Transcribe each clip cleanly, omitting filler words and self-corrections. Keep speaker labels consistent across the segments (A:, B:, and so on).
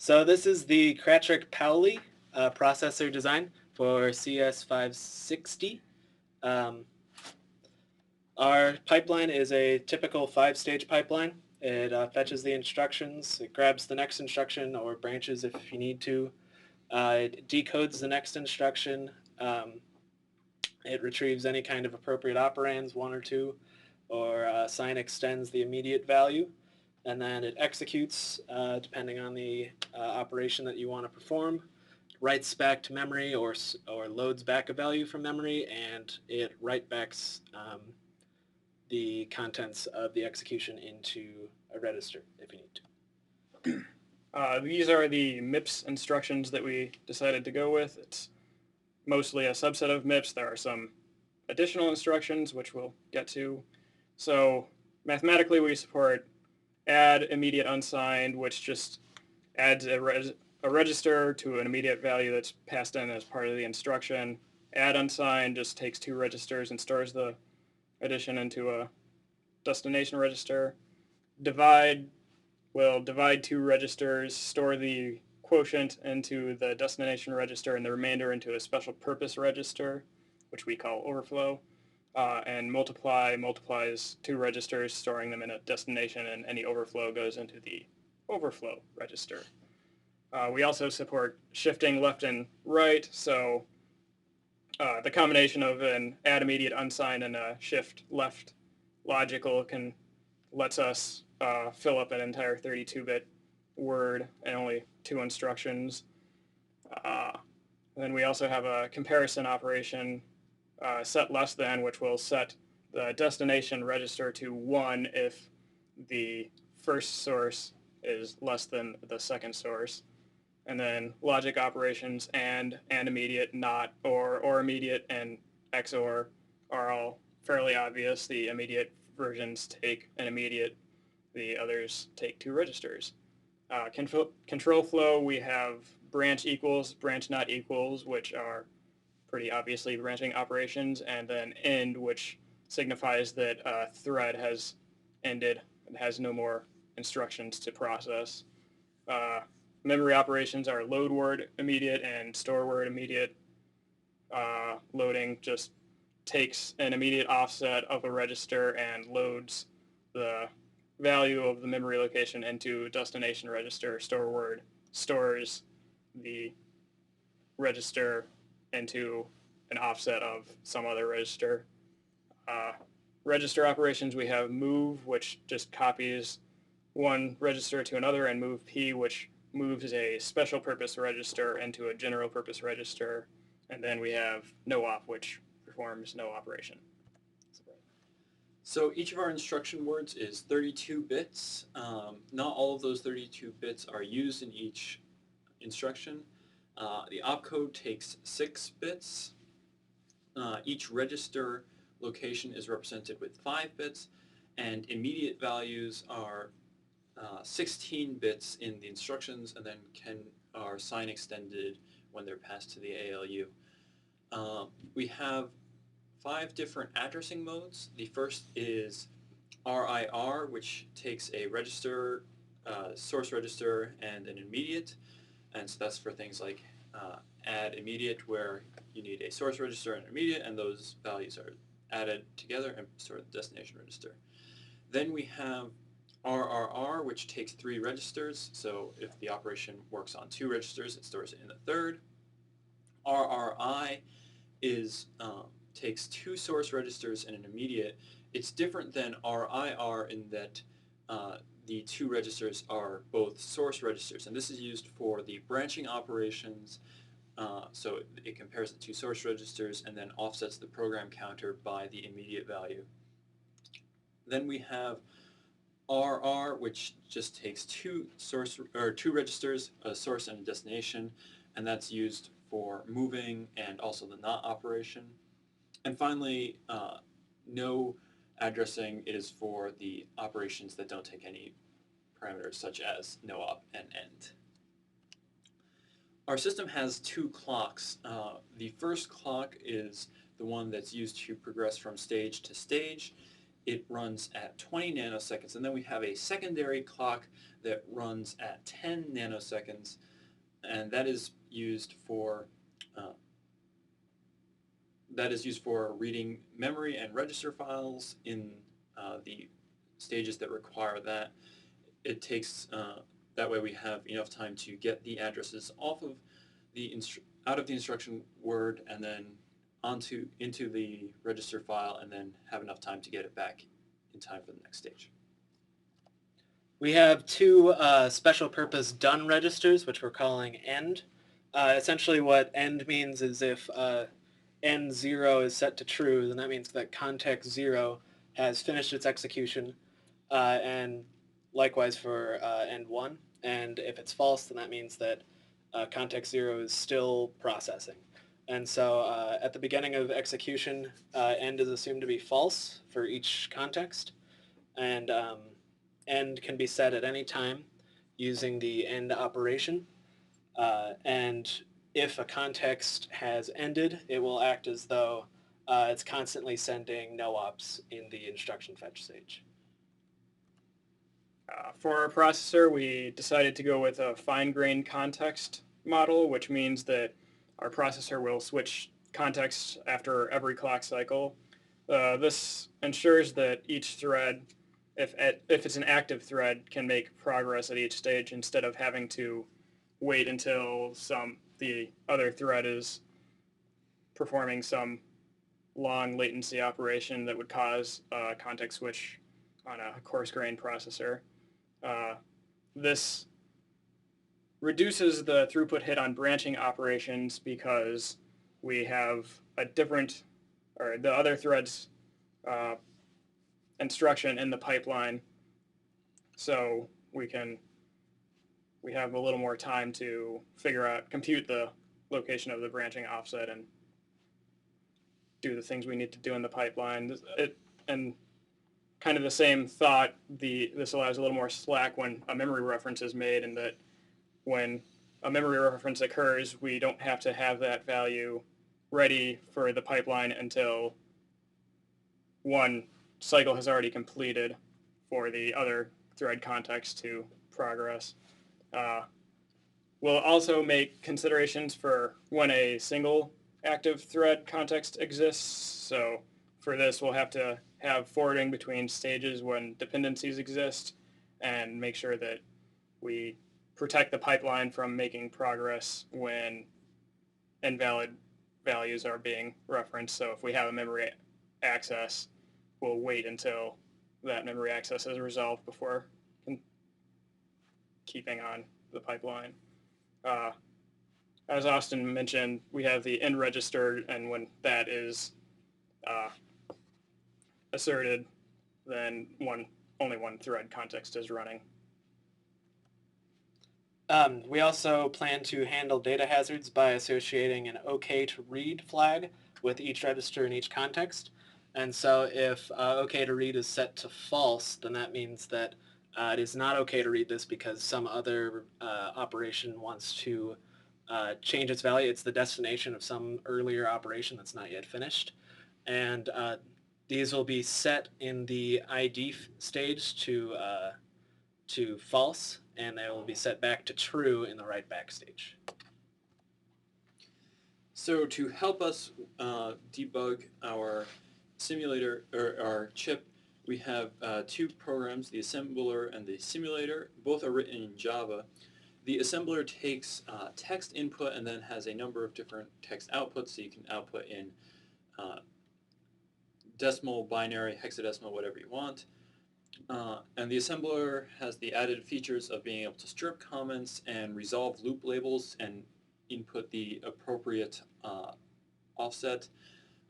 A: So this is the Cratrick Powley processor design for CS560. Um, our pipeline is a typical 5-stage pipeline. It fetches the instructions, it grabs the next instruction or branches if you need to. It decodes the next instruction. It retrieves any kind of appropriate operands, one or two, or sign extends the immediate value. And then it executes depending on the operation that you want to perform, writes back to memory or loads back a value from memory, and it write backs the contents of the execution into a register if you need to.
B: These are the MIPS instructions that we decided to go with. It's mostly a subset of MIPS. There are some additional instructions, which we'll get to. So mathematically, we support add immediate unsigned, which just adds a register to an immediate value that's passed in as part of the instruction. Add unsigned just takes two registers and stores the addition into a destination register. Divide will divide two registers, store the quotient into the destination register and the remainder into a special purpose register, which we call overflow. And multiply multiplies two registers, storing them in a destination, and any overflow goes into the overflow register. We also support shifting left and right, so the combination of an add immediate unsigned and a shift left logical lets us fill up an entire 32-bit word and only two instructions. And then we also have a comparison operation, set less than, which will set the destination register to 1 if the first source is less than the second source. And then logic operations and immediate, not, or immediate, and XOR are all fairly obvious. The immediate versions take an immediate, the others take two registers. Control flow, we have branch equals, branch not equals, which are pretty obviously branching operations, and then end, which signifies that a thread has ended and has no more instructions to process. Memory operations are load word immediate and store word immediate. Loading just takes an immediate offset of a register and loads the value of the memory location into destination register. Store word stores the register into an offset of some other register. Register operations, we have move, which just copies one register to another, and move P, which moves a special purpose register into a general purpose register. And then we have no op, which performs no operation.
C: So each of our instruction words is 32 bits. Not all of those 32 bits are used in each instruction. The opcode takes 6 bits. Each register location is represented with 5 bits, and immediate values are 16 bits in the instructions, and then are sign extended when they're passed to the ALU. We have 5 different addressing modes. The first is RIR, which takes a register, source register, and an immediate, and so that's for things like add immediate, where you need a source register and an immediate, and those values are added together and stored in the destination register. Then we have RRR, which takes 3 registers, so if the operation works on 2 registers, it stores it in the third. RRI takes 2 source registers and an immediate. It's different than RIR in that the 2 registers are both source registers, and this is used for the branching operations. So it compares the 2 source registers and then offsets the program counter by the immediate value. Then we have RR, which just takes 2 registers, a source and a destination, and that's used for moving and also the not operation. And finally, no addressing is for the operations that don't take any parameters, such as no op and end. Our system has 2 clocks. The first clock is the one that's used to progress from stage to stage. it runs at 20 nanoseconds, and then we have a secondary clock that runs at 10 nanoseconds, and that is used for reading memory and register files in the stages that require that. It takes that way we have enough time to get the addresses off of out of the instruction word and then into the register file, and then have enough time to get it back in time for the next stage.
A: We have two special purpose done registers, which we're calling end. Essentially what end means is if N0 is set to true, then that means that context 0 has finished its execution, and likewise for N1. And if it's false, then that means that context 0 is still processing. And so at the beginning of execution, end is assumed to be false for each context, and end can be set at any time using the end operation. And if a context has ended, it will act as though it's constantly sending no-ops in the instruction fetch stage.
B: For our processor, we decided to go with a fine-grained context model, which means that our processor will switch context after every clock cycle. This ensures that each thread, if it's an active thread, can make progress at each stage instead of having to wait until the other thread is performing some long latency operation that would cause a context switch on a coarse-grained processor. This reduces the throughput hit on branching operations because we have the other thread's instruction in the pipeline, so we have a little more time to compute the location of the branching offset and do the things we need to do in the pipeline. And kind of the same thought, this allows a little more slack when a memory reference is made, and that when a memory reference occurs, we don't have to have that value ready for the pipeline until one cycle has already completed for the other thread context to progress. We'll also make considerations for when a single active thread context exists. So for this, we'll have to have forwarding between stages when dependencies exist, and make sure that we protect the pipeline from making progress when invalid values are being referenced. So if we have a memory access, we'll wait until that memory access is resolved before keeping on the pipeline. As Austin mentioned, we have the end register, and when that is asserted, then only one thread context is running.
A: We also plan to handle data hazards by associating an OK to read flag with each register in each context. And so if OK to read is set to false, then that means that it is not OK to read this because some other operation wants to change its value. It's the destination of some earlier operation that's not yet finished. And these will be set in the ID stage to false, and they will be set back to true in the write back stage.
C: So to help us debug our simulator or our chip, we have two programs, the assembler and the simulator. Both are written in Java. The assembler takes text input and then has a number of different text outputs, so you can output in decimal, binary, hexadecimal, whatever you want. And the assembler has the added features of being able to strip comments and resolve loop labels and input the appropriate offset.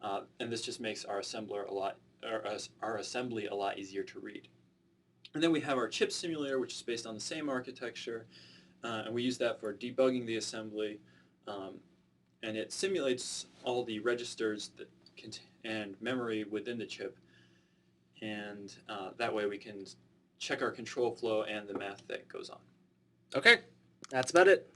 C: And this just makes our assembly a lot easier to read. And then we have our chip simulator, which is based on the same architecture, and we use that for debugging the assembly. And it simulates all the registers and memory within the chip, and that way we can check our control flow and the math that goes on.
A: Okay, that's about it.